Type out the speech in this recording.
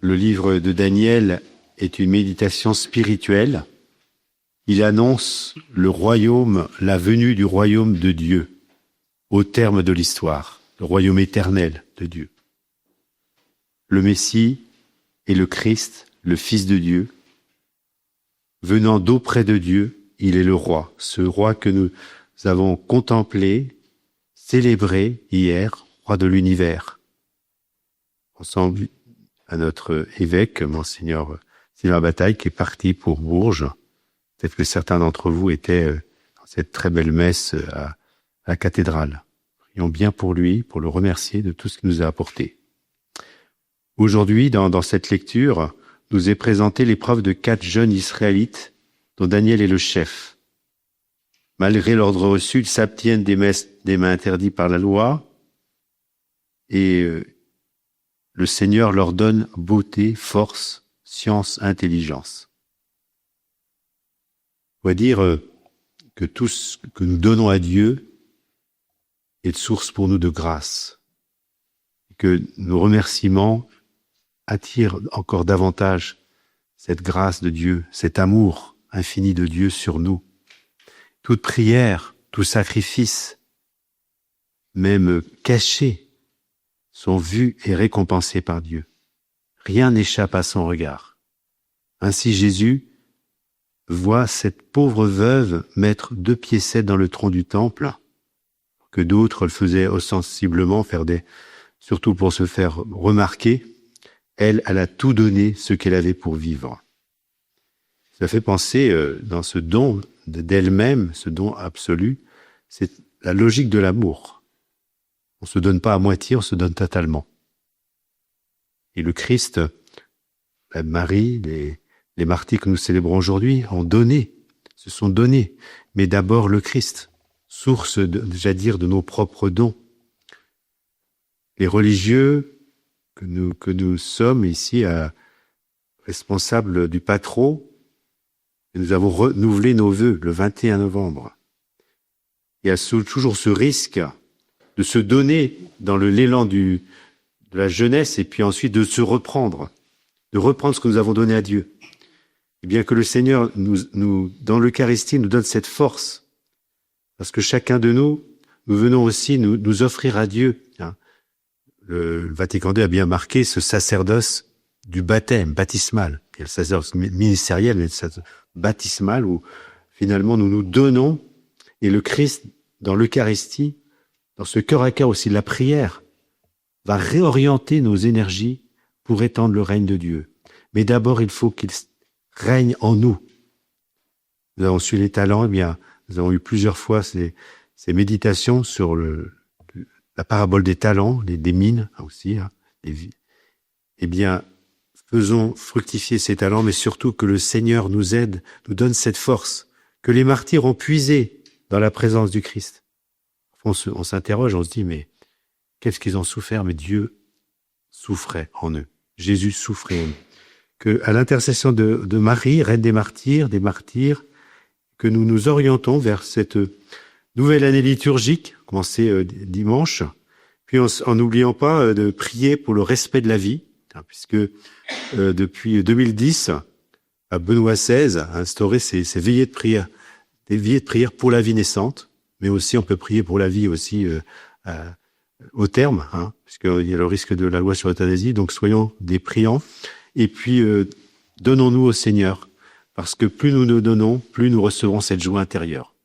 Le livre de Daniel est une méditation spirituelle. Il annonce le royaume, la venue du royaume de Dieu au terme de l'histoire, le royaume éternel de Dieu. Le Messie est le Christ, le Fils de Dieu. Venant d'auprès de Dieu, il est le roi, ce roi que nous avons contemplé, célébré hier, roi de l'univers. Ensemble à notre évêque, Monseigneur Sylvain Bataille, qui est parti pour Bourges. Peut-être que certains d'entre vous étaient dans cette très belle messe à la cathédrale. Prions bien pour lui, pour le remercier de tout ce qu'il nous a apporté. Aujourd'hui, dans cette lecture, nous est présentée l'épreuve de 4 jeunes Israélites, dont Daniel est le chef. Malgré l'ordre reçu, ils s'abstiennent des mains interdites par la loi, et le Seigneur leur donne beauté, force, science, intelligence. On va dire que tout ce que nous donnons à Dieu est source pour nous de grâce. Que nos remerciements attirent encore davantage cette grâce de Dieu, cet amour infini de Dieu sur nous. Toute prière, tout sacrifice, même caché, sont vus et récompensés par Dieu. Rien n'échappe à son regard. Ainsi Jésus voit cette pauvre veuve mettre 2 piécettes dans le tronc du temple, que d'autres le faisaient ostensiblement, surtout pour se faire remarquer. Elle a tout donné ce qu'elle avait pour vivre. Ça fait penser, dans ce don d'elle-même, ce don absolu, c'est la logique de l'amour. On ne se donne pas à moitié, on se donne totalement. Et le Christ, Marie, les martyrs que nous célébrons aujourd'hui ont donné, se sont donnés. Mais d'abord le Christ, source, de nos propres dons. Les religieux que nous sommes ici, responsables du Patro, nous avons renouvelé nos vœux le 21 novembre. Il y a toujours ce risque de se donner dans l'élan de la jeunesse et puis ensuite de se reprendre, de reprendre ce que nous avons donné à Dieu. Et bien que le Seigneur, dans l'Eucharistie, nous donne cette force, parce que chacun de nous venons aussi nous offrir à Dieu. Le Vatican II a bien marqué ce sacerdoce du baptême, baptismal. Il y a le sacerdoce ministériel, mais le sacerdoce baptismal, où finalement nous nous donnons, et le Christ, dans l'Eucharistie, dans ce cœur à cœur aussi de la prière, va réorienter nos énergies pour étendre le règne de Dieu. Mais d'abord, il faut qu'il règne en nous. Nous avons su les talents, eh bien, nous avons eu plusieurs fois ces méditations sur la parabole des talents, des mines aussi. Eh bien, faisons fructifier ces talents, mais surtout que le Seigneur nous aide, nous donne cette force, que les martyrs ont puisé dans la présence du Christ. On s'interroge, on se dit, mais qu'est-ce qu'ils ont souffert? Mais Dieu souffrait en eux. Jésus souffrait en eux. Que, à l'intercession de Marie, reine des martyrs, que nous nous orientons vers cette nouvelle année liturgique, commencée dimanche, puis en n'oubliant pas de prier pour le respect de la vie, puisque depuis 2010, Benoît XVI a instauré ces veillées de prière, des veillées de prière pour la vie naissante, mais aussi on peut prier pour la vie aussi au terme, puisqu'il y a le risque de la loi sur l'euthanasie, donc soyons des priants, et puis donnons-nous au Seigneur, parce que plus nous nous donnons, plus nous recevrons cette joie intérieure.